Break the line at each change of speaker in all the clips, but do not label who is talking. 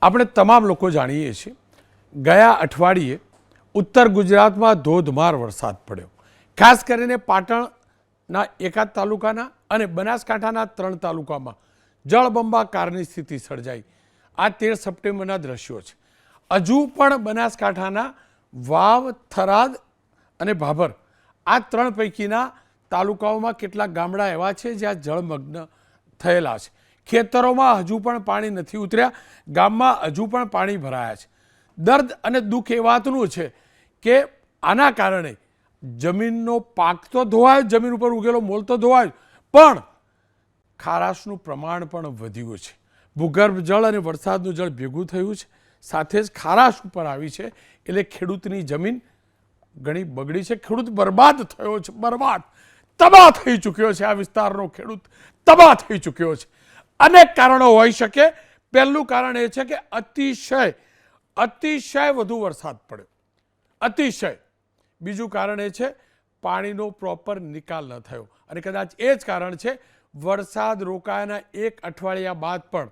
આપણે તમામ લોકો જાણીએ છીએ ગયા અઠવાડિયે ઉત્તર ગુજરાતમાં ધોધમાર વરસાદ પડ્યો. ખાસ કરીને પાટણના એકાદ તાલુકાના અને બનાસકાંઠાના 3 તાલુકામાં જળબંબાકારની સ્થિતિ સર્જાઈ. આ 13 સપ્ટેમ્બરના દ્રશ્યો છે. હજુ પણ બનાસકાંઠાના વાવ, થરાદ અને ભાભર આ 3 પૈકીના તાલુકાઓમાં કેટલાક ગામડા એવા છે જ્યાં જળમગ્ન થયેલા છે. ખેતરોમાં હજુ પણ પાણી નથી ઉતર્યા, ગામમાં હજુ પણ પાણી ભરાયા છે. દર્દ અને દુઃખ એ વાતનું છે કે આના કારણે જમીનનો પાક તો ધોવાયો, જમીન ઉપર ઉગેલો મોલ તો ધોવાયો, પણ ખારાશનું પ્રમાણ પણ વધ્યું છે. ભૂગર્ભ જળ અને વરસાદનું જળ ભેગું થયું છે, સાથે જ ખારાશ ઉપર આવી છે. એટલે ખેડૂતની જમીન ઘણી બગડી છે. ખેડૂત બરબાદ થયો છે, બરબાદ, તબાહ થઈ ચૂક્યો છે. આ વિસ્તારનો ખેડૂત તબાહ થઈ ચૂક્યો છે. અનેક કારણો હોઈ શકે. પહેલું કારણ એ છે કે અતિશય વધુ વરસાદ પડ્યો, અતિશય. બીજું કારણ એ છે પાણીનો પ્રોપર નિકાલ ન થયો, અને કદાચ એ જ કારણ છે વરસાદ રોકાયાના 1 અઠવાડિયા બાદ પણ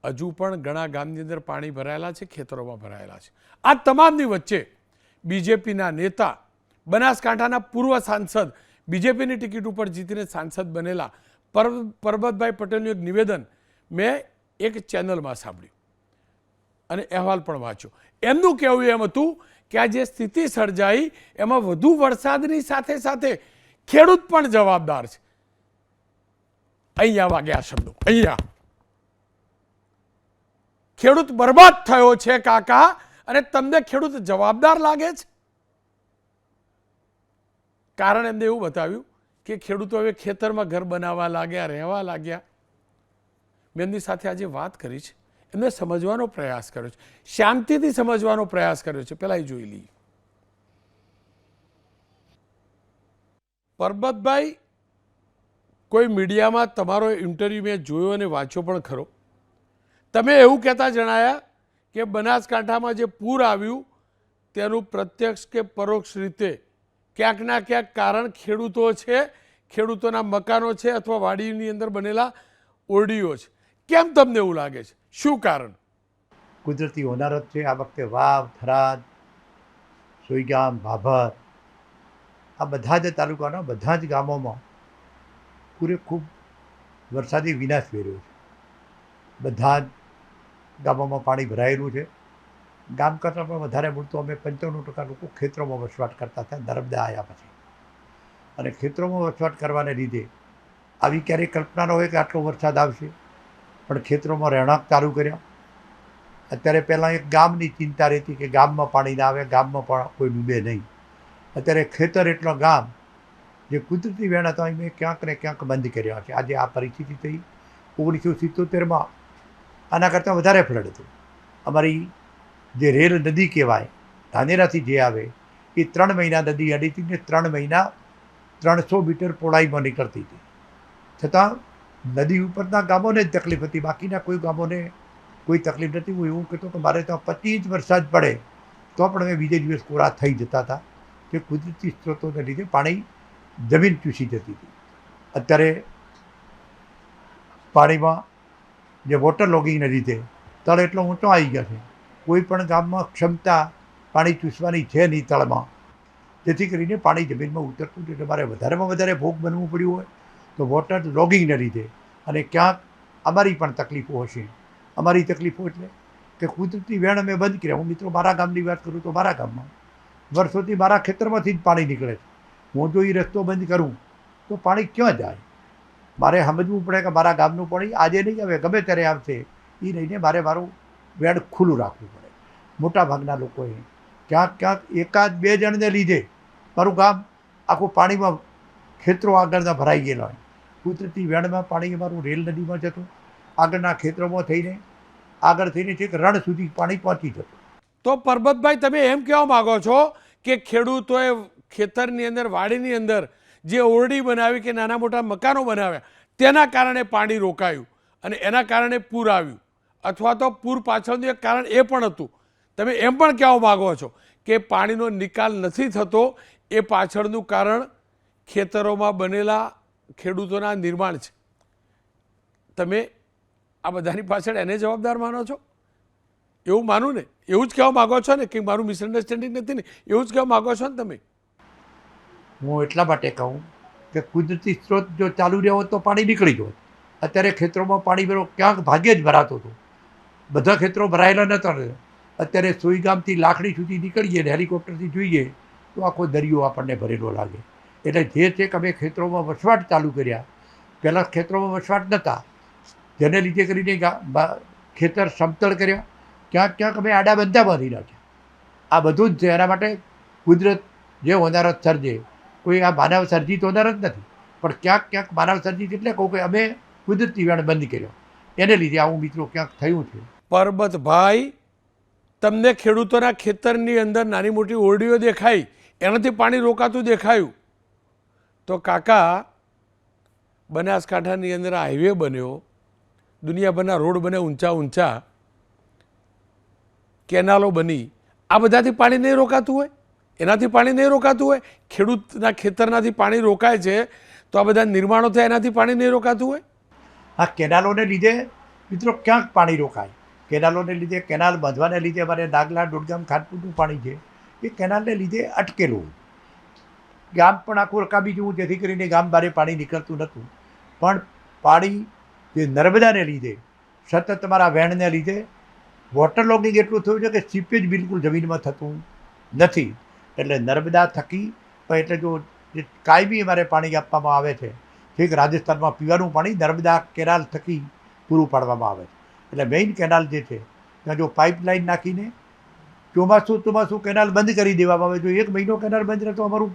હજુ પણ ઘણા ગામની અંદર પાણી ભરાયેલા છે, ખેતરોમાં ભરાયેલા છે. આ તમામની વચ્ચે બીજેપીના નેતા, બનાસકાંઠાના પૂર્વ સાંસદ, બીજેપીની ટિકિટ ઉપર જીતીને સાંસદ બનેલા પરબતભાઈ પટેલનું એક નિવેદન મેં એક ચેનલમાં સાંભળ્યું અને અહેવાલ પણ વાંચ્યો. એમનું કહેવું એમ હતું કે આ જે સ્થિતિ સર્જાઈ એમાં વધુ વરસાદની સાથે સાથે ખેડૂત પણ જવાબદાર છે. અહીંયા વાગ્યા શબ્દો, અહીંયા ખેડૂત બરબાદ થયો છે કાકા, અને તમને ખેડૂત જવાબદાર લાગે છે? કારણ એમને એવું બતાવ્યું કે ખેડૂતો હવે ખેતરમાં ઘર બનાવવા લાગ્યા, રહેવા લાગ્યા. મેં એમની સાથે આજે વાત કરી છે, એમને સમજવાનો પ્રયાસ કર્યો છે, શાંતિથી સમજવાનો પ્રયાસ કર્યો છે. પહેલા એ જોઈ લઈએ. પરબતભાઈ, કોઈ મીડિયામાં તમારો ઇન્ટરવ્યૂ મેં જોયો અને વાંચ્યો પણ ખરો. તમે એવું કહેતા જણાયા કે બનાસકાંઠામાં જે પૂર આવ્યું તેનું પ્રત્યક્ષ કે પરોક્ષ રીતે ક્યાંક ના ક્યાંક કારણ ખેડૂતો છે, ખેડૂતોના મકાનો છે, અથવા વાડીની અંદર બનેલા ઓરડીઓ છે. કેમ તમને એવું લાગે છે? શું કારણ?
કુદરતી હોનારત છે. આ વખતે વાવ, થરાદ, સોઈગામ, ભાભર, આ બધા જ તાલુકાના બધા જ ગામોમાં ખૂબ વરસાદી વિનાશ વેર્યો છે. બધા જ ગામોમાં પાણી ભરાયેલું છે. ગામ કરતાં પણ વધારે મૂળતો અમે 95% લોકો ખેતરોમાં વસવાટ કરતા હતા નર્મદા આવ્યા પછી. અને ખેતરોમાં વસવાટ કરવાને લીધે આવી ક્યારેય કલ્પના ન હોય કે આટલો વરસાદ આવશે, પણ ખેતરોમાં રહેણાંક ચાલુ કર્યા. અત્યારે પહેલાં એક ગામની ચિંતા રહેતી કે ગામમાં પાણી ના આવે, ગામમાં પણ કોઈ ડૂબે નહીં. અત્યારે ખેતર એટલો ગામ જે કુદરતી વેણ હતા એ મેં ક્યાંક ને ક્યાંક બંધ કર્યા છે. આજે આ પરિસ્થિતિ થઈ. 1977માં આના કરતાં વધારે ફ્લડ હતું. અમારી જે રેલ નદી કહેવાય, ધાનેરાથી જે આવે એ 3 મહિના નદી અડીતી ને 3 મહિના 300 મીટર પહોળાઈમાં નીકળતી હતી. છતાં નદી ઉપરના ગામોને જ તકલીફ હતી, બાકીના કોઈ ગામોને કોઈ તકલીફ નથી. હું એવું કહેતો કે મારે ત્યાં 25 ઇંચ વરસાદ પડે તો પણ અમે બીજે દિવસ કોરા થઈ જતા હતા, કે કુદરતી સ્ત્રોતોને લીધે પાણી જમીન ચૂસી જતી હતી. અત્યારે પાણીમાં જે વોટર લોગિંગને લીધે તળ એટલો ઊંચો આવી ગયા છે, કોઈ પણ ગામમાં ક્ષમતા પાણી ચૂસવાની છે નહીં તળમાં, જેથી કરીને પાણી જમીનમાં ઉતરતું એટલે મારે વધારેમાં વધારે ભોગ બનવું પડ્યું હોય તો વોટર લોગિંગને લીધે. અને ક્યાંક અમારી પણ તકલીફો હશે. અમારી તકલીફો એટલે કે કુદરતી વેણ અમે બંધ કર્યા. હું મિત્રો મારા ગામની વાત કરું તો મારા ગામમાં વર્ષોથી મારા ખેતરમાંથી જ પાણી નીકળે છે. હું જો એ રસ્તો બંધ કરું તો પાણી ક્યાં જાય? મારે સમજવું પડે કે મારા ગામનું પાણી આજે નહીં આવે, ગમે ત્યારે આવશે. એ રહીને મારે મારું વેણ ખુલ્લું રાખવું પડે. મોટાભાગના લોકોએ ક્યાંક 1-2 જણને લીધે મારું ગામ આખું પાણીમાં, ખેતરો આગળના ભરાઈ ગયેલા હોય. કુદરતી વેણમાં પાણી અમારું રેલ નદીમાં જતું, આગળના ખેતરોમાં થઈને આગળ થઈને છેક રણ સુધી પાણી પહોંચી જતું.
તો પરબતભાઈ, તમે એમ કહેવા માગો છો કે ખેડૂતોએ ખેતરની અંદર, વાડીની અંદર જે ઓરડી બનાવી કે નાના મોટા મકાનો બનાવ્યા તેના કારણે પાણી રોકાયું અને એના કારણે પૂર આવ્યું, અથવા તો પૂર પાછળનું એક કારણ એ પણ હતું. તમે એમ પણ કહેવા માગો છો કે પાણીનો નિકાલ નથી થતો એ પાછળનું કારણ ખેતરોમાં બનેલા ખેડૂતોના નિર્માણ છે. તમે આ બધાની પાછળ એને જવાબદાર માનો છો? એવું માનું ને, એવું જ કહેવા માગો છો ને કે મારું મિસઅન્ડરસ્ટેન્ડિંગ નથી ને, એવું જ કહેવા માગો છો ને તમે?
હું એટલા માટે કહું કે કુદરતી સ્ત્રોત જો ચાલુ રહ્યો હોત તો પાણી નીકળી જ હોત. અત્યારે ખેતરોમાં પાણી ભરો ક્યાંક ભાગ્યે જ ભરાતું હતું, બધા ખેતરો ભરાયેલા નહોતા ને. અત્યારે સુઈગામથી લાખણી સુધી નીકળીએ ને હેલિકોપ્ટરથી જોઈએ તો આખો દરિયો આપણને ભરેલો લાગે. એટલે જે છે કે અમે ખેતરોમાં વસવાટ ચાલુ કર્યા. પહેલાં ખેતરોમાં વસવાટ નહોતા, જેને લીધે કરીને ખેતર સમતળ કર્યા, ક્યાંક ક્યાંક અમે આડા બંધા બાંધી નાખ્યા. આ બધું જ છે. એના માટે કુદરત જે હોનારત સર્જે, કોઈ આ માનવ સર્જિત હોનારત નથી, પણ ક્યાંક ક્યાંક માનવ સર્જિત એટલે કહું કે અમે કુદરતી વેણ બંધ કર્યો, એને લીધે આવું મિત્રો ક્યાંક થયું છે.
પરબતભાઈ, તમને ખેડૂતોના ખેતરની અંદર નાની મોટી ઓરડીઓ દેખાઈ, એનાથી પાણી રોકાતું દેખાયું, તો કાકા બનાસકાંઠાની અંદર હાઈવે બન્યો, દુનિયાભરના રોડ બન્યા ઊંચા ઊંચા, કેનાલો બની, આ બધાથી પાણી નહીં રોકાતું હોય? એનાથી પાણી નહીં રોકાતું હોય? ખેડૂતના ખેતરનાથી પાણી રોકાય છે તો આ બધા નિર્માણો થયા એનાથી પાણી નહીં રોકાતું હોય?
આ કેનાલોને લીધે મિત્રો ક્યાંક પાણી રોકાય. કેનાલોને લીધે, કેનાલ બાંધવાને લીધે અમારે નાગલા દોડગામ ખાનપુરનું પાણી છે એ કેનાલને લીધે અટકેલું. ગામ પણ આખું રકાબી જેવું, જેથી કરીને ગામ બારે પાણી નીકળતું નહોતું. પણ પાણી જે નર્મદાને લીધે, સતત અમારા વેણને લીધે વોટર લોગિંગ એટલું થયું છે કે સીપેજ બિલકુલ જમીનમાં થતું નથી. એટલે નર્મદા થકી એટલે જો જે કાયમી અમારે પાણી આપવામાં આવે છે, ઠીક રાજસ્થાનમાં પીવાનું પાણી નર્મદા કેનાલ થકી પૂરું પાડવામાં આવે છે. એટલે મેઇન કેનાલ જે છે ત્યાં જો પાઇપલાઇન નાખીને ચોમાસું કેનાલ બંધ કરી દેવામાં આવે. જો 1 મહિનો કેનાલ બંધ રહે તો અમારું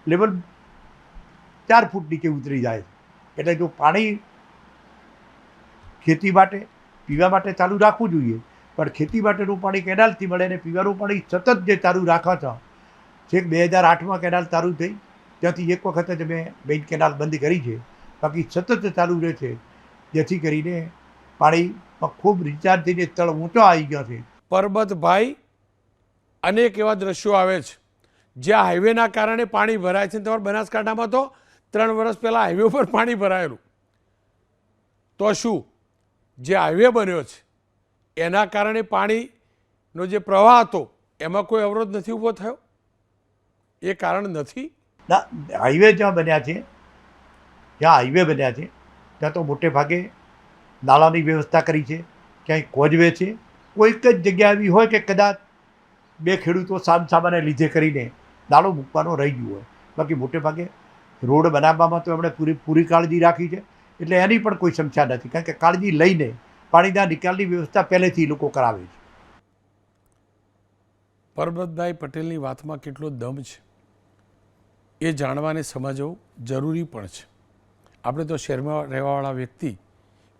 લેવલ 4 ફૂટ નીચે ઉતરી જાય. એટલે જો પાણી ખેતી માટે, પીવા માટે ચાલુ રાખવું જોઈએ, પણ ખેતી માટેનું પાણી કેનાલથી મળે ને પીવાનું પાણી સતત જે ચાલુ રાખવા હતા. છેક 2008માં કેનાલ ચાલુ થઈ, ત્યાંથી એક વખત જ મેં મેઇન કેનાલ બંધ કરી છે, બાકી સતત ચાલુ રહે છે, જેથી કરીને પાણીમાં ખૂબ રિચાર્જ થઈને તળ ઊંચો આવી ગયો છે.
પરબતભાઈ, અનેક એવા દ્રશ્યો આવે છે જ્યાં હાઈવેના કારણે પાણી ભરાય છે. તમારા બનાસકાંઠામાં તો 3 વર્ષ પહેલાં હાઈવે ઉપર પાણી ભરાયેલું, તો શું જે હાઈવે બન્યો છે એના કારણે પાણીનો જે પ્રવાહ હતો એમાં કોઈ અવરોધ નથી ઊભો થયો? એ કારણ નથી?
ના, હાઈવે જ્યાં બન્યા છે, ત્યાં તો મોટે ભાગે નાળાની વ્યવસ્થા કરી છે, ક્યાંય કોઝવે છે. કોઈક જ જગ્યા એવી હોય કે કદાચ 2 ખેડૂતો સામસામાને લીધે કરીને નાળો મૂકવાનો રહી ગયું હોય, બાકી મોટે ભાગે રોડ બનાવવામાં તો એમણે પૂરી કાળજી રાખી છે. એટલે એની પણ કોઈ સમસ્યા નથી, કારણ કે કાળજી લઈને પાણીના નિકાલની વ્યવસ્થા પહેલેથી લોકો કરાવે છે.
પરબતભાઈ પટેલની વાતમાં કેટલો દમ છે એ જાણવાને સમજવું જરૂરી પણ છે. આપણે તો શહેરમાં રહેવાવાળા વ્યક્તિ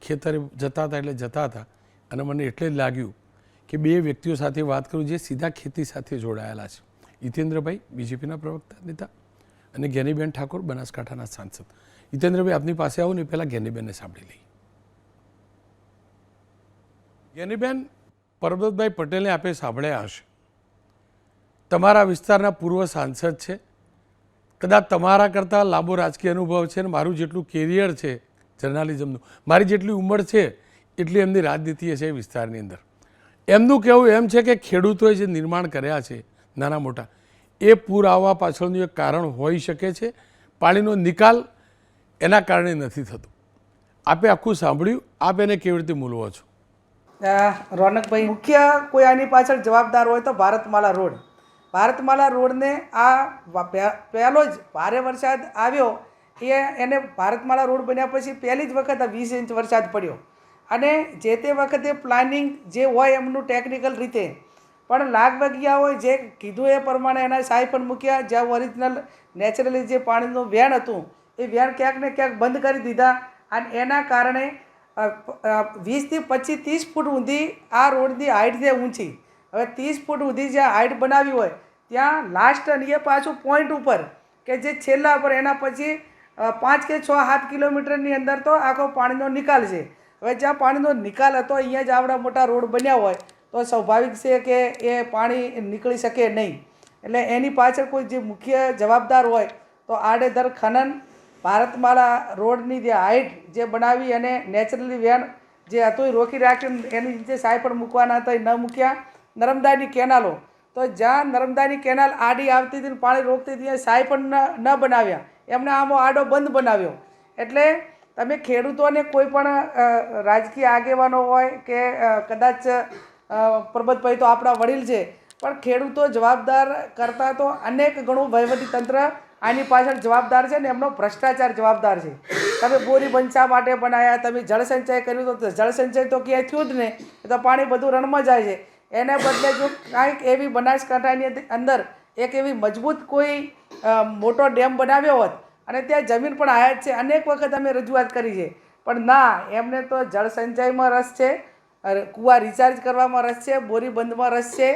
ખેતરે જતા હતા એટલે જતા હતા, અને મને એટલે જ લાગ્યું કે 2 વ્યક્તિઓ સાથે વાત કરું જે સીધા ખેતી સાથે જોડાયેલા છે. હિતેન્દ્રભાઈ, બીજેપીના પ્રવક્તા નેતા, અને જ્ઞાનીબેન ઠાકોર, બનાસકાંઠાના સાંસદ. હિતેન્દ્રભાઈ, આપની પાસે આવું ને પહેલાં જ્ઞાનીબેનને સાંભળી લઈએ. જ્ઞાનીબેન, પરબતભાઈ પટેલને આપે સાંભળ્યા હશે, તમારા વિસ્તારના પૂર્વ સાંસદ છે, કદાચ તમારા કરતાં લાંબો રાજકીય અનુભવ છે, અને મારું જેટલું કેરિયર છે જર્નાલિઝમનું, મારી જેટલી ઉંમર છે એટલી એમની રાજનીતિ છે એ વિસ્તારની અંદર. એમનું કહેવું એમ છે કે ખેડૂતોએ જે નિર્માણ કર્યા છે નાના મોટા, એ પૂર આવવા પાછળનું એક કારણ હોઈ શકે છે. પાણીનો નિકાલ એના કારણે નથી થતો. આપે આખું સાંભળ્યું, આપ એને કેવી રીતે મૂલવો છો?
રોનકભાઈ, મુખ્ય કોઈ આની પાછળ જવાબદાર હોય તો ભારતમાલા રોડ. ભારતમાલા રોડને આ પહેલો જ ભારે વરસાદ આવ્યો એને ભારતમાલા રોડ બન્યા પછી પહેલી જ વખત આ 20 ઇંચ વરસાદ પડ્યો, અને જે તે વખતે પ્લાનિંગ જે હોય એમનું ટેકનિકલ રીતે પણ લાગવગ ગયા હોય, જે કીધું એ પ્રમાણે એના સાહેબ પણ મૂક્યા. જ્યાં ઓરિજિનલ નેચરલી જે પાણીનું વેણ હતું એ વેણ ક્યાંક ને ક્યાંક બંધ કરી દીધા, અને એના કારણે 20 થી 25 30 ફૂટ ઊંધી આ રોડની હાઇટ છે ઊંચી. હવે 30 ફૂટ ઊંધી જ્યાં હાઇટ બનાવી હોય ત્યાં લાસ્ટ અને એ પાછું પોઈન્ટ ઉપર કે જે છેલ્લા પર, એના પછી 5 કે 6-7 કિલોમીટરની અંદર તો આખો પાણીનો નિકાલ છે. હવે જ્યાં પાણીનો નિકાલ હતો અહીંયા જ આવડા મોટા રોડ બન્યા હોય તો સ્વાભાવિક છે કે એ પાણી નીકળી શકે નહીં. એટલે એની પાછળ કોઈ જે મુખ્ય જવાબદાર હોય તો આડેધડ ખનન, ભારતમાલા રોડની જે હાઇટ જે બનાવી અને નેચરલી વેણ જે હતું એ રોકી રાખ્યું, એની નીચે સાય પણ મૂકવાના હતા એ ન મૂક્યા. નર્મદાની કેનાલો, તો જ્યાં નર્મદાની કેનાલ આડી આવતી હતી ને પાણી રોકતી હતી ત્યાં સાય પણ ન બનાવ્યા, એમને આમો આડો બંધ બનાવ્યો. એટલે તમે ખેડૂતોને કોઈ પણ રાજકીય આગેવાનો હોય કે કદાચ પરબતભાઈ તો આપણા વડીલ છે, પણ ખેડૂતો જવાબદાર કરતાં તો અનેક ગણું વહીવટીતંત્ર આની પાછળ જવાબદાર છે ને એમનો ભ્રષ્ટાચાર જવાબદાર છે. તમે બોરી બંચા માટે બનાવ્યા, તમે જળસંચય કર્યું તો જળસંચય તો ક્યાંય થયું જ નહીં, એ તો પાણી બધું રણમાં જાય છે. એને બદલે જો કાંઈક એવી બનાસકાંઠાની અંદર એક એવી મજબૂત કોઈ મોટો ડેમ બનાવ્યો હોત અને ત્યાં જમીન પણ આયાત છે, અનેક વખત અમે રજૂઆત કરી છે, પણ ના, એમને તો જળસંચયમાં રસ છે, કૂવા રિચાર્જ કરવામાં રસ છે, બોરી બંધમાં રસ છે,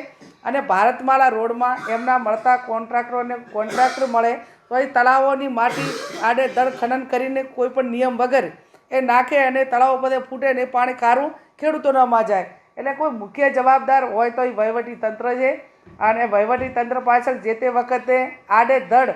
અને ભારતમાલા રોડમાં એમના મળતા કોન્ટ્રાક્ટરોને કોન્ટ્રાક્ટર મળે તો એ તળાવોની માટી આડેધડ ખનન કરીને કોઈ પણ નિયમ વગર એ નાખે અને તળાવો બધે ફૂટે ને એ પાણી ખારું ખેડૂતોનામાં જાય. એટલે કોઈ મુખ્ય જવાબદાર હોય તો એ વહીવટીતંત્ર છે, અને વહીવટીતંત્ર પાછળ જે તે વખતે આડેધડ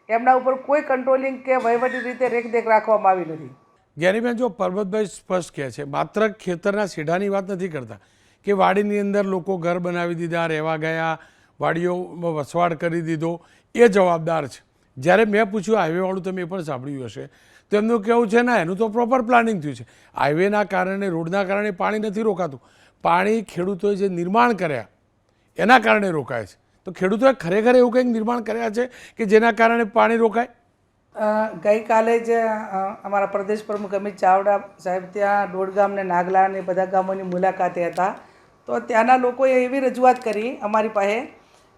એમના ઉપર કોઈ કંટ્રોલિંગ કે વહીવટી રીતે રેખદેખ રાખવામાં આવી નથી.
જ્ઞાનીબેન, જો પરબતભાઈ સ્પષ્ટ કહે છે, માત્ર ખેતરના શેઢાની વાત નથી કરતા કે વાડીની અંદર લોકો ઘર બનાવી દીધા, રહેવા ગયા, વાડીઓમાં વસવાટ કરી દીધો, એ જવાબદાર છે. જ્યારે મેં પૂછ્યું હાઈવેવાળું, તમે એ પણ સાંભળ્યું હશે, તો એમનું કહેવું છે ના, એનું તો પ્રોપર પ્લાનિંગ થયું છે. હાઈવેના કારણે, રોડના કારણે પાણી નથી રોકાતું, પાણી ખેડૂતોએ જે નિર્માણ કર્યા એના કારણે રોકાય છે. તો ખેડૂતોએ ખરેખર એવું કંઈક નિર્માણ કર્યા છે કે જેના કારણે પાણી રોકાય?
ગઈકાલે જ અમારા પ્રદેશ પ્રમુખ અમિત ચાવડા સાહેબ ત્યાં દોડગામ ને નાગલા ને બધા ગામોની મુલાકાતે હતા, તો ત્યાંના લોકોએ એવી રજૂઆત કરી અમારી પાસે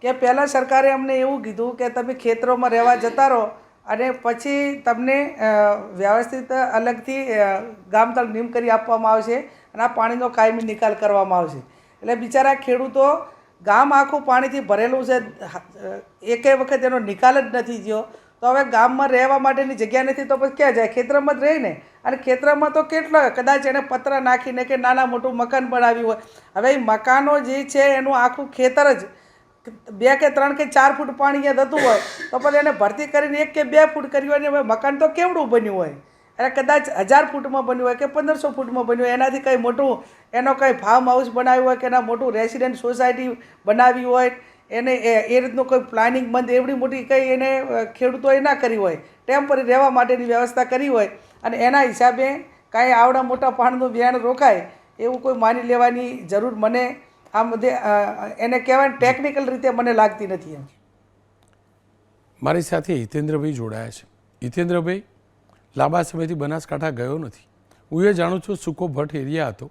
કે પહેલાં સરકારે અમને એવું કીધું કે તમે ખેતરોમાં રહેવા જતા રહો અને પછી તમને વ્યવસ્થિત અલગથી ગામતળ નીમ કરી આપવામાં આવશે અને આ પાણીનો કાયમી નિકાલ કરવામાં આવશે. એટલે બિચારા ખેડૂતો, ગામ આખું પાણીથી ભરેલું છે, એકે વખત એનો નિકાલ જ નથી થયો, તો હવે ગામમાં રહેવા માટેની જગ્યા નથી તો પછી ક્યાં જાય? ખેતરમાં જ રહે ને. અને ખેતરમાં તો કેટલા કદાચ એને પતરા નાખીને કે નાના મોટું મકાન બનાવ્યું હોય, હવે એ મકાનો જે છે એનું આખું ખેતર જ 2 કે 3 કે 4 ફૂટ પાણી ત્યાં થતું હોય તો પછી એને ભરતી કરીને 1 કે 2 ફૂટ કરી હોય, હવે મકાન તો કેવડું બન્યું હોય, અને કદાચ 1000 ફૂટમાં બન્યું હોય કે 1500 ફૂટમાં બન્યું હોય, એનાથી કંઈ મોટું એનો કંઈ ફાર્મ હાઉસ બનાવ્યું હોય કે એના મોટું રેસિડેન્ટ સોસાયટી બનાવી હોય, એને એ રીતનું કોઈ પ્લાનિંગ બંધ એવડી મોટી કંઈ એને ખેડૂતોએ ના કરી હોય, ટેમ્પરરી રહેવા માટેની વ્યવસ્થા કરી હોય, અને એના હિસાબે કાંઈ આવડા મોટા પાણીનું વ્યાણ રોકાય એવું કોઈ માની લેવાની જરૂર મને આ બધે એને કહેવાય ટેકનિકલ રીતે મને લાગતી નથી. એમ
મારી સાથે હિતેન્દ્રભાઈ જોડાયા છે. હિતેન્દ્રભાઈ લાંબા સમયથી બનાસકાંઠા ગયો નથી. હું એ જાણું છું સૂકો ભટ્ટ એરિયા હતો,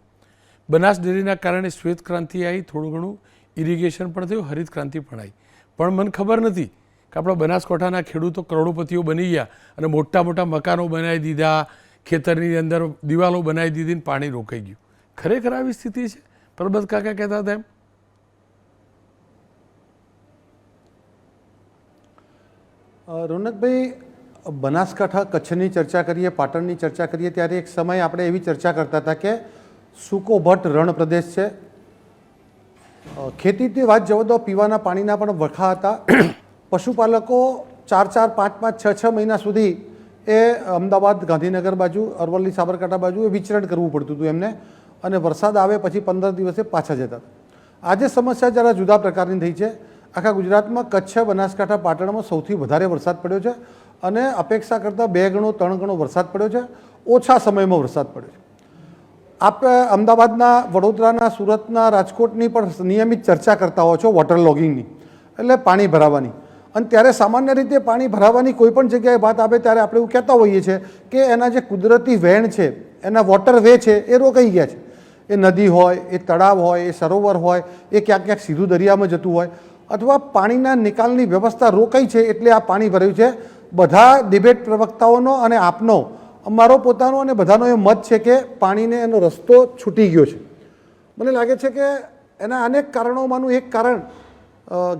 બનાસ ડેરીના કારણે શ્વેત ક્રાંતિ આવી, થોડું ઘણું ઇરિગેશન પણ થયું, હરિત ક્રાંતિ પણ આવી, પણ મને ખબર નથી કે આપણા બનાસકાંઠાના ખેડૂતો કરોડોપતિઓ બની ગયા અને મોટા મોટા મકાનો બનાવી દીધા, ખેતરની અંદર દિવાલો બનાવી દીધી ને પાણી રોકાઈ ગયું. ખરેખર આવી સ્થિતિ છે? પરબત કાકા કહેતા હતા એમ.
રોનકભાઈ, બનાસકાંઠા કચ્છની ચર્ચા કરીએ, પાટણની ચર્ચા કરીએ ત્યારે એક સમય આપણે એવી ચર્ચા કરતા હતા કે સૂકો ભટ્ટ રણ પ્રદેશ છે, ખેતીથી વાત જવા દો, પીવાના પાણીના પણ વખા હતા. પશુપાલકો 4-4, 5-5, 6-6 મહિના સુધી એ અમદાવાદ, ગાંધીનગર બાજુ, અરવલ્લી, સાબરકાંઠા બાજુ એ વિચરણ કરવું પડતું હતું એમને, અને વરસાદ આવે પછી 15 દિવસે પાછા જતા હતા. આજે સમસ્યા જરા જુદા પ્રકારની થઈ છે. આખા ગુજરાતમાં કચ્છ, બનાસકાંઠા, પાટણમાં સૌથી વધારે વરસાદ પડ્યો છે, અને અપેક્ષા કરતાં 2 ગણો 3 ગણો વરસાદ પડ્યો છે, ઓછા સમયમાં વરસાદ પડ્યો છે. આપણે અમદાવાદના, વડોદરાના, સુરતના, રાજકોટની પણ નિયમિત ચર્ચા કરતા હો છો વોટર લોગિંગની, એટલે પાણી ભરાવાની. અને ત્યારે સામાન્ય રીતે પાણી ભરાવાની કોઈ પણ જગ્યાએ વાત આવે ત્યારે આપણે એવું કહેતા હોઈએ છીએ કે એના જે કુદરતી વહેણ છે, એના વોટર વે છે એ રોકાઈ ગયા છે. એ નદી હોય, એ તળાવ હોય, એ સરોવર હોય, એ ક્યાંક ક્યાંક સીધું દરિયામાં જતું હોય, અથવા પાણીના નિકાલની વ્યવસ્થા રોકાઈ છે એટલે આ પાણી ભર્યું છે. બધા ડિબેટ પ્રવક્તાઓનો અને આપનો, અમારો પોતાનો અને બધાનો એ મત છે કે પાણીને એનો રસ્તો છૂટી ગયો છે. મને લાગે છે કે એના અનેક કારણોમાંનું એક કારણ,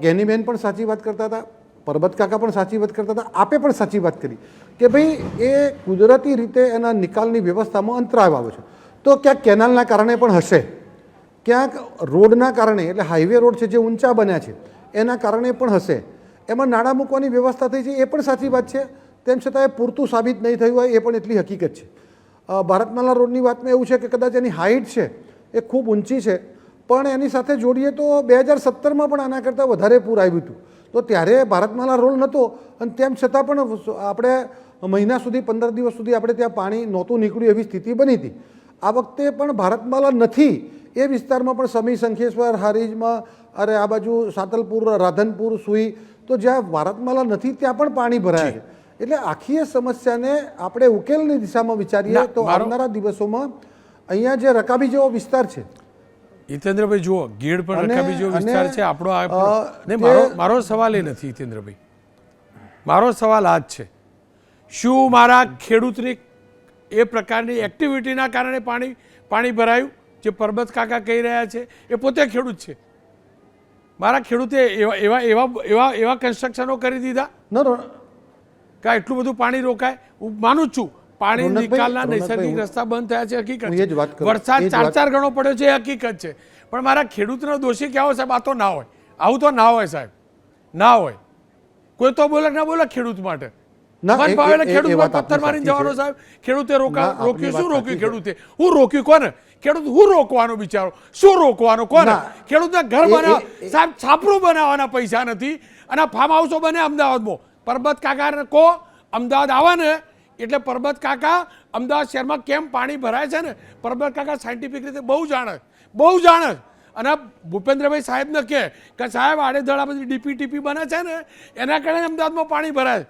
જ્ઞાનીબેન પણ સાચી વાત કરતા હતા, પરબત કાકા પણ સાચી વાત કરતા હતા, આપે પણ સાચી વાત કરી કે ભાઈ એ કુદરતી રીતે એના નિકાલની વ્યવસ્થામાં અંતરાય આવે છે. તો ક્યાંક કેનાલના કારણે પણ હશે, ક્યાંક રોડના કારણે, એટલે હાઈવે રોડ છે જે ઊંચા બન્યા છે એના કારણે પણ હશે. એમાં નાણાં મૂકવાની વ્યવસ્થા થઈ છે એ પણ સાચી વાત છે, તેમ છતાં એ પૂરતું સાબિત નહીં થયું હોય એ પણ એટલી હકીકત છે. ભારતમાલા રોડની વાતમાં એવું છે કે કદાચ એની હાઇટ છે એ ખૂબ ઊંચી છે, પણ એની સાથે જોડીએ તો 2017માં પણ આના કરતાં વધારે પૂર આવ્યું હતું. તો ત્યારે ભારતમાલા રોડ નહોતો અને તેમ છતાં પણ આપણે મહિના સુધી 15 દિવસ સુધી આપણે ત્યાં પાણી નહોતું નીકળ્યું એવી સ્થિતિ બની હતી. આ વખતે પણ ભારતમાલા નથી એ વિસ્તારમાં પણ સમી, શંખેશ્વર, હારીજમાં, અરે આ બાજુ સાતલપુર, રાધનપુર, સુઈ, તો જ્યાં ભારતમાલા નથી ત્યાં પણ પાણી ભરાયા છે. એટલે આખી એ સમસ્યાને આપણે ઉકેલની દિશામાં વિચારીએ તો આવનારા દિવસોમાં અહીંયા જે રકાબી જેવો વિસ્તાર છે,
હિતેન્દ્રભાઈ જુઓ, ગીડ પણ રકાબી જેવો વિસ્તાર છે આપણો. મારો સવાલ એ નથી હિતેન્દ્રભાઈ, મારો સવાલ આ જ છે, શું મારા ખેડૂતની એ પ્રકારની એક્ટિવિટીના કારણે પાણી ભરાયું? જે પરબત કાકા કહી રહ્યા છે એ પોતે ખેડૂત છે. મારા ખેડૂતે એવા કન્સ્ટ્રક્શનો કરી દીધા કે એટલું બધું પાણી રોકાય? હું માનું છું પાણી નિકાલના નૈસર્ગિક રસ્તા બંધ થયા છે, હકીકત છે. વરસાદ 4 ગણો પડ્યો છે એ હકીકત છે. પણ મારા ખેડૂતનો દોષી ક્યાં હોય સાહેબ? આ તો ના હોય, આવું તો ના હોય સાહેબ, ના હોય. કોઈ તો બોલે ના બોલે ખેડૂત માટે. મન ભાવે ખેડૂત પથ્થર મારીને જવાનો સાહેબ. ખેડૂતે રોક્યું, શું રોક્યું ખેડૂતે? હું રોક્યું કોને? ખેડૂત હું રોકવાનો બિચારો, શું રોકવાનો કોને? ખેડૂતના ઘર બનાવવા સાહેબ, છાપરું બનાવવાના પૈસા નથી અને ફાર્મ હાઉસો બને અમદાવાદમાં. પરબત કાકાને કહો અમદાવાદ આવે ને એટલે પરબત કાકા અમદાવાદ શહેરમાં કેમ પાણી ભરાય છે ને, પરબત કાકા સાયન્ટિફિક રીતે બહુ જાણે. અને ભૂપેન્દ્રભાઈ સાહેબને કહે કે સાહેબ આડેધડ આ બધી ડીપી બને છે ને એના કારણે અમદાવાદમાં પાણી ભરાય.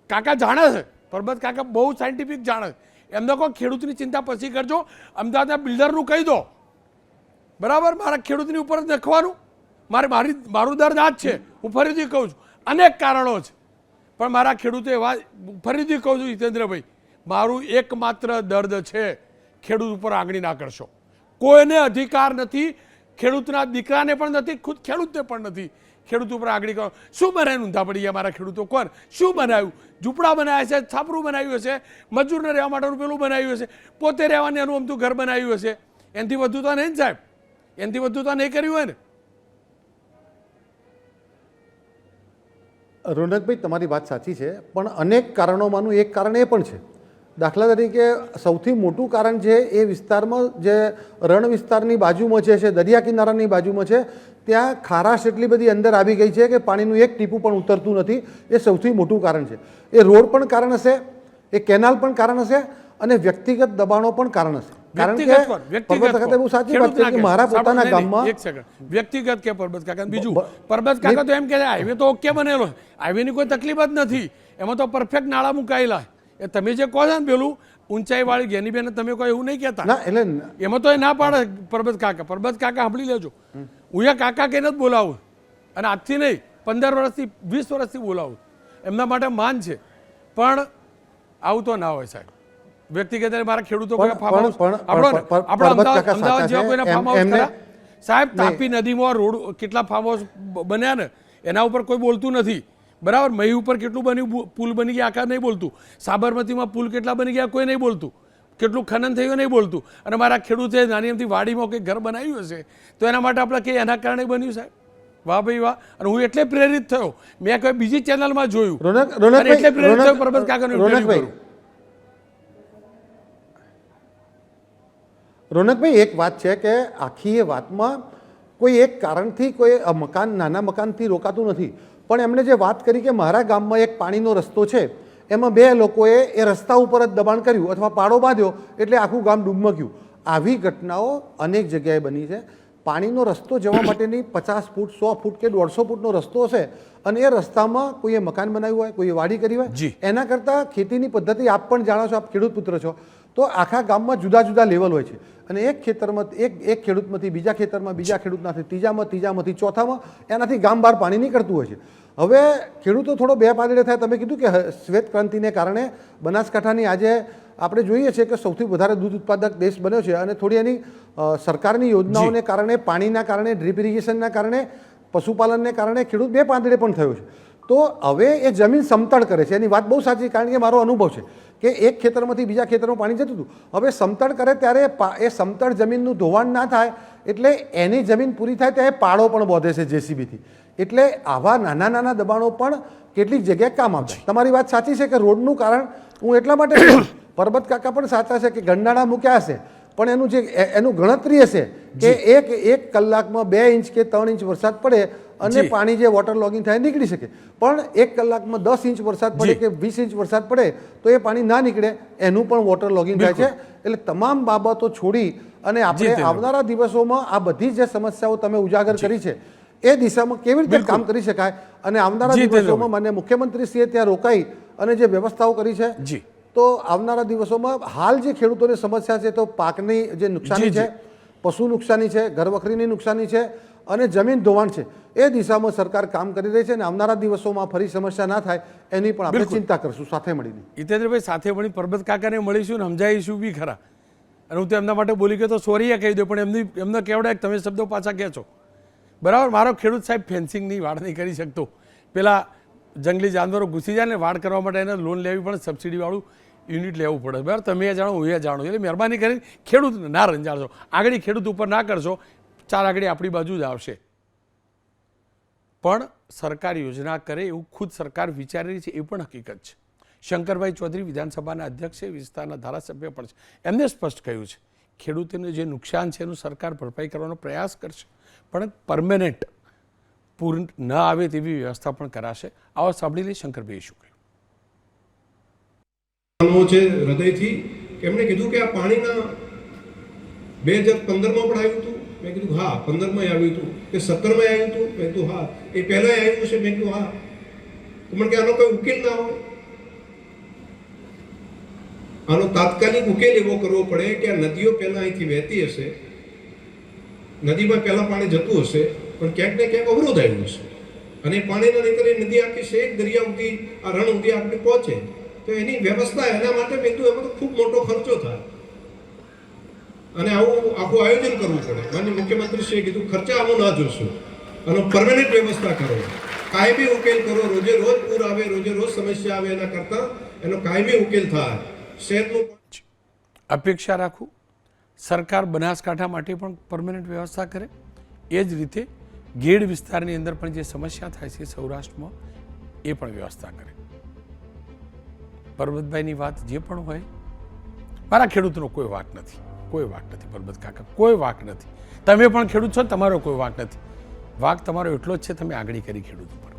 કાકા જાણે છે, પરબત કાકા બહુ સાયન્ટિફિક જાણે છે. એમને કહો ખેડૂતની ચિંતા પછી કરજો, અમદાવાદના બિલ્ડરનું કહી દો, બરાબર? મારા ખેડૂતની ઉપર જ નખવાનું. મારું દર્દ આ જ છે. હું ફરીથી કહું છું, અનેક કારણો છે, પણ મારા ખેડૂતો એવા, ફરીથી કહું છું હિતેન્દ્રભાઈ, મારું એકમાત્ર દર્દ છે, ખેડૂત ઉપર આંગળી ના કરશો. કોઈને અધિકાર નથી, ખેડૂતના દીકરાને પણ નથી, ખુદ ખેડૂતને પણ નથી ખેડૂત ઉપર આંગળી કરો. શું બનાવીને ઊંધા પડી ગયા મારા ખેડૂતો? કોણ શું બનાવ્યું? ઝૂંપડા બનાવ્યા છે, છાપરું બનાવ્યું હશે, મજૂરને રહેવા માટેનું પેલું બનાવ્યું હશે, પોતે રહેવાની એનું અમતું ઘર બનાવ્યું હશે. એનાથી વધુ તો નહીં સાહેબ, એનાથી વધુ તો નહીં કર્યું હોય ને.
રોનકભાઈ, તમારી વાત સાચી છે, પણ અનેક કારણોમાંનું એક કારણ એ પણ છે. દાખલા તરીકે સૌથી મોટું કારણ છે એ વિસ્તારમાં જે રણ વિસ્તારની બાજુમાં છે, દરિયા કિનારાની બાજુમાં છે, ત્યાં ખારાશ એટલી બધી અંદર આવી ગઈ છે કે પાણીનું એક ટીપું પણ ઉતરતું નથી. એ સૌથી મોટું કારણ છે. એ રોડ પણ કારણ હશે, એ કેનાલ પણ કારણ હશે અને વ્યક્તિગત દબાણો પણ કારણ હશે. કારણ કે પરબત કાકા બહુ સાચી વાત છે કે મારા પોતાના ગામમાં
વ્યક્તિગત કે પરબત કાકા, બીજું પરબત કાકા તો એમ કે હાઈવે તો ઓકે બનેલો, હાઈવેની કોઈ તકલીફ જ નથી, એમાં તો પરફેક્ટ નાળા મુકાયેલા. એ તમે જે કહો છો ને પેલું ઊંચાઈ વાળી ઘેની બેન, તમે કહો એવું નહીં કહેતા. એમાં તો એ ના પાડે પરબત કાકા. પરબત કાકા સાંભળી લેજો, હું એ કાકા કહીને જ બોલાવું, અને આજથી નહીં 15 વર્ષથી 20 વર્ષથી બોલાવું. એમના માટે માન છે, પણ આવું તો ના હોય સાહેબ. વ્યક્તિગત મારા ખેડૂતો અમદાવાદ જેવા કોઈના ફાર્મ હાઉસ ખરા સાહેબ? તાપી નદીમાં રોડ કેટલા ફાર્મ હાઉસ બન્યા ને એના ઉપર કોઈ બોલતું નથી, બરાબર? મહી ઉપર કેટલું બન્યું, પુલ બની ગયા આખા નહીં બોલતું. સાબરમતીમાં પુલ કેટલા બની ગયા કોઈ નહીં બોલતું. કેટલું ખનન થયું નહીં બોલતું. અને મારા ખેડૂતે નાની એમથી વાડીમાં કંઈક ઘર બનાવ્યું હશે તો એના માટે આપણે કંઈ એના કારણે બન્યું સાહેબ? વાહ ભાઈ વાહ. અને હું એટલે પ્રેરિત થયો, મેં કોઈ બીજી ચેનલમાં જોયું એટલે પ્રેરિત થયો પરબત કાકાનું ઇન્ટરવ્યુ કરું.
રોનકભાઈ, એક વાત છે કે આખી એ વાતમાં કોઈ એક કારણથી કોઈ મકાન, નાના મકાનથી રોકાતું નથી. પણ એમણે જે વાત કરી કે મારા ગામમાં એક પાણીનો રસ્તો છે, એમાં 2 લોકોએ એ રસ્તા ઉપર જ દબાણ કર્યું અથવા પાડો બાંધ્યો એટલે આખું ગામ ડૂબમક્યું. આવી ઘટનાઓ અનેક જગ્યાએ બની છે. પાણીનો રસ્તો જવા માટેની 50 ફૂટ, 100 ફૂટ કે 150 ફૂટનો રસ્તો હશે અને એ રસ્તામાં કોઈએ મકાન બનાવ્યું હોય, કોઈએ વાડી કરી હોય, એના કરતાં ખેતીની પદ્ધતિ આપ પણ જાણો છો, આપ ખેડૂત પુત્ર છો, તો આખા ગામમાં જુદા જુદા લેવલ હોય છે. અને એક ખેતરમાં એક ખેડૂતમાંથી બીજા ખેતરમાં, બીજા ખેડૂતમાંથી ત્રીજામાંથી ચોથામાં એનાથી ગામ બહાર પાણી નીકળતું હોય છે. હવે ખેડૂતો થોડો બે પાદળે થાય. તમે કીધું કે શ્વેત ક્રાંતિને કારણે બનાસકાંઠાની આજે આપણે જોઈએ છીએ કે સૌથી વધારે દૂધ ઉત્પાદક દેશ બન્યો છે અને થોડી એની સરકારની યોજનાઓને કારણે, પાણીના કારણે, ડ્રીપ ઇરિગેશનના કારણે, પશુપાલનને કારણે ખેડૂત બે પાંદડે પણ થયો છે. તો હવે એ જમીન સમતળ કરે છે. એની વાત બહુ સાચી, કારણ કે મારો અનુભવ છે કે એક ખેતરમાંથી બીજા ખેતરમાં પાણી જતું હતું. હવે સમતળ કરે ત્યારે એ સમતળ જમીનનું ધોવાણ ના થાય એટલે એની જમીન પૂરી થાય ત્યારે પાળો પણ બોધે છે જેસીબીથી. એટલે આવા નાના નાના દબાણો પણ કેટલીક જગ્યાએ કામ આવશે. તમારી વાત સાચી છે કે રોડનું કારણ હું એટલા માટે પરબત કાકા પણ સાચા છે કે ગંડાણા મૂક્યા હશે, પણ એનું જે એનું ગણતરી હશે કે એક કલાકમાં 2 ઇંચ કે 3 ઇંચ વરસાદ પડે અને પાણી જે વોટર લોગિંગ થાય નીકળી શકે, પણ 1 કલાકમાં 10 ઇંચ વરસાદ પડે કે 20 ઇંચ વરસાદ પડે તો એ પાણી ના નીકળે, એનું પણ વોટર લોગિંગ થાય છે. એટલે તમામ બાબતો છોડી અને આપણે આવનારા દિવસોમાં આ બધી જે સમસ્યાઓ તમે ઉજાગર કરી છે એ દિશામાં કેવી રીતે કામ કરી શકાય અને આવનારા દિવસોમાં માન્ય મુખ્યમંત્રીશ્રીએ ત્યાં રોકાઈ અને જે વ્યવસ્થાઓ કરી છે, તો આવનારા દિવસોમાં હાલ જે ખેડૂતોની સમસ્યા છે તો પાકની જે નુકસાની છે, પશુ નુકસાની છે, ઘરવખરીની નુકસાની છે અને જમીન ધોવાણ છે, એ દિશામાં સરકાર કામ કરી રહી છે અને આવનારા દિવસોમાં ફરી સમસ્યા ના થાય એની પણ આપણે ચિંતા કરશું સાથે મળીને.
હિતેન્દ્રભાઈ, સાથે મળી પરબત કાકાને મળીશું ને સમજાવીશું બી ખરા. અને હું તો એમના માટે બોલી ગયો તો સોરી કહી દઉં, પણ એમને કેવડાય તમે શબ્દો પાછા કહે છો. બરાબર, મારો ખેડૂત સાહેબ ફેન્સિંગની વાડ નહીં કરી શકતો. પેલા જંગલી જાનવરો ઘૂસી જાય ને વાડ કરવા માટે એને લોન લેવી પણ સબસિડીવાળું યુનિટ લેવું પડે. બરાબર, તમે એ જાણો હું એ જાણું. એટલે મહેરબાની કરીને ખેડૂતને ના રંજાડશો, આગળ ખેડૂત ઉપર ના કરશો, ચાર આગળ આપણી બાજુ જ આવશે. પણ સરકાર યોજના કરે એવું ખુદ સરકાર વિચારી રહી છે એ પણ હકીકત છે. શંકરભાઈ ચૌધરી વિધાનસભાના અધ્યક્ષ છે, વિસ્તારના ધારાસભ્ય પણ છે, એમને સ્પષ્ટ કહ્યું છે ખેડૂતોને જે નુકસાન છે એનું સરકાર ભરપાઈ કરવાનો પ્રયાસ કરશે, પણ પરમેનન્ટ પૂર ન આવે તેવી વ્યવસ્થા પણ કરાશે. આવો સાંભળી લઈ શંકરભાઈએ શું કહ્યું
છે હૃદયથી. એમણે કીધું કે આ પાણીના 2015માં પણ આવ્યું હતું. મેં કીધું હા 15માં આવ્યું હતું, કે 17માં આવ્યું હતું. મેં કીધું હા એ પહેલા આવ્યું છે. મેં કીધું હા. તો મને કે આનો કોઈ ઉકેલ ના હોય, આનો તાત્કાલિક ઉકેલ એવો કરવો પડે કે આ નદીઓ પહેલા અહીંથી વહેતી હશે, નદીમાં પહેલા પાણી જતું હશે, પણ ક્યાંક ને ક્યાંક અવરોધ આવ્યો હશે અને પાણીના નીકળે નદી આખી શેક દરિયા સુધી આ રણ સુધી આપણે પહોંચે, તો એની વ્યવસ્થા એના માટે મેં કીધું એમાં તો ખૂબ મોટો ખર્ચો થાય અને આવું આખું આયોજન કરવું પડે. માનનીય મુખ્યમંત્રીશ્રીએ કીધું ખર્ચા આવું ના જોશું, આનો પરમેનન્ટ વ્યવસ્થા કરો, કાયમી ઉકેલ કરો. રોજે રોજ પૂર આવે, રોજે રોજ સમસ્યા આવે, એના કરતાં એનો કાયમી ઉકેલ થાય. શહેરનું
અપેક્ષા રાખું સરકાર બનાસકાંઠા માટે પણ પરમેનન્ટ વ્યવસ્થા કરે, એ જ રીતે ગેડ વિસ્તારની અંદર પણ જે સમસ્યા થાય છે સૌરાષ્ટ્રમાં એ પણ વ્યવસ્થા કરે. પરબતભાઈની વાત જે પણ હોય, મારા ખેડૂતનો કોઈ વાંક નથી, કોઈ વાંક નથી. પરબત કાકા, કોઈ વાંક નથી. તમે પણ ખેડૂત છો, તમારો કોઈ વાંક નથી. વાંક તમારો એટલો જ છે તમે આગળ કરી ખેડૂત ઉપર.